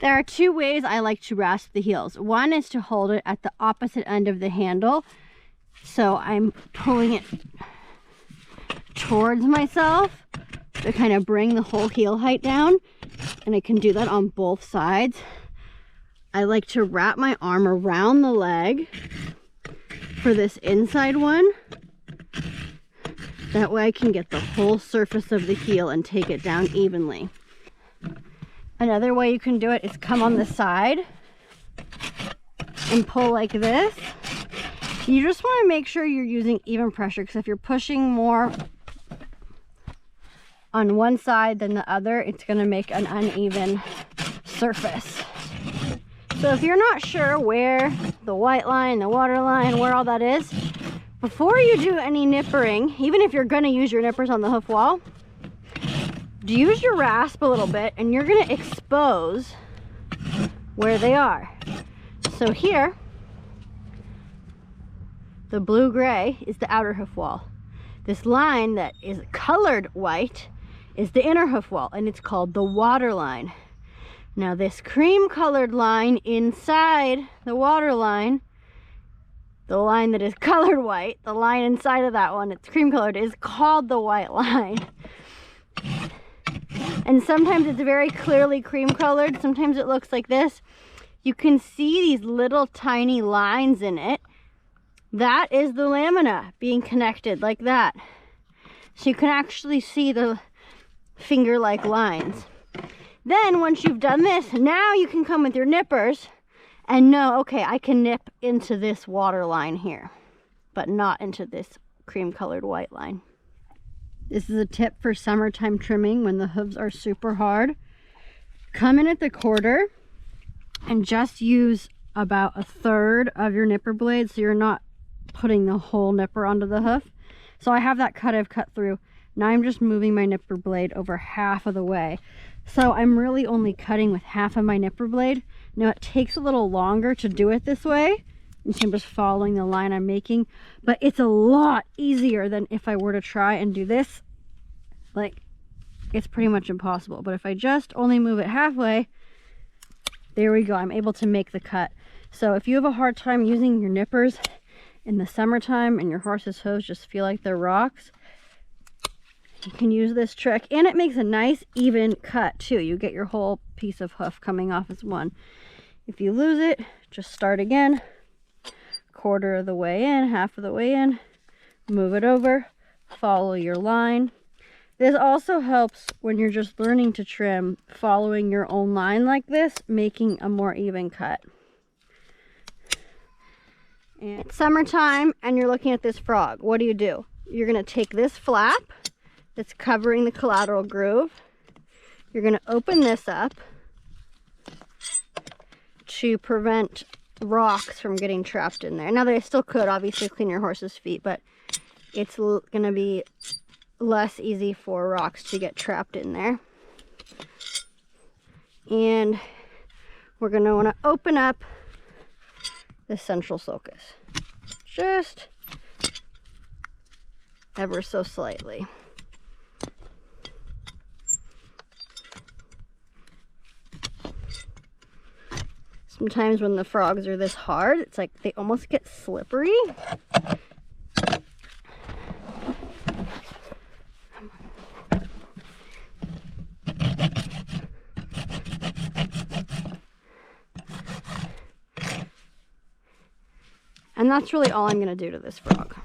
There are two ways I like to rasp the heels. One is to hold it at the opposite end of the handle. So I'm pulling it towards myself to kind of bring the whole heel height down. And I can do that on both sides. I like to wrap my arm around the leg for this inside one. That way I can get the whole surface of the heel and take it down evenly. Another way you can do it is come on the side and pull like this. You just want to make sure you're using even pressure, because if you're pushing more on one side than the other, it's going to make an uneven surface. So if you're not sure where the white line, the water line, where all that is, before you do any nippering, even if you're going to use your nippers on the hoof wall, use your rasp a little bit and you're going to expose where they are. So here, the blue-gray is the outer hoof wall. This line that is colored white is the inner hoof wall, and it's called the water line. Now this cream-colored line inside the water line, the line that is colored white, the line inside of that one that's cream-colored, is called the white line. And sometimes it's very clearly cream-colored. Sometimes it looks like this. You can see these little tiny lines in it. That is the lamina being connected like that. So you can actually see the finger-like lines. Then once you've done this, now you can come with your nippers and know, okay, I can nip into this water line here, but not into this cream-colored white line. This is a tip for summertime trimming when the hooves are super hard. Come in at the quarter and just use about 1/3 of your nipper blade, so you're not putting the whole nipper onto the hoof. So I have that cut I've cut through. Now I'm just moving my nipper blade over half of the way. So I'm really only cutting with half of my nipper blade. Now it takes a little longer to do it this way. You see I'm just following the line I'm making, but it's a lot easier than if I were to try and do this. Like, it's pretty much impossible. But if I just only move it halfway, there we go. I'm able to make the cut. So if you have a hard time using your nippers in the summertime and your horse's hooves just feel like they're rocks, you can use this trick, and it makes a nice even cut too. You get your whole piece of hoof coming off as one. If you lose it, just start again, 1/4 of the way in, half of the way in, move it over, follow your line. This also helps when you're just learning to trim, following your own line like this, making a more even cut. And it's summertime and you're looking at this frog. What do? You're going to take this flap that's covering the collateral groove. You're going to open this up to prevent rocks from getting trapped in there. Now they still could obviously clean your horse's feet, but it's going to be less easy for rocks to get trapped in there. And we're going to want to open up the central sulcus just ever so slightly. Sometimes when the frogs are this hard, it's like they almost get slippery. And that's really all I'm going to do to this frog.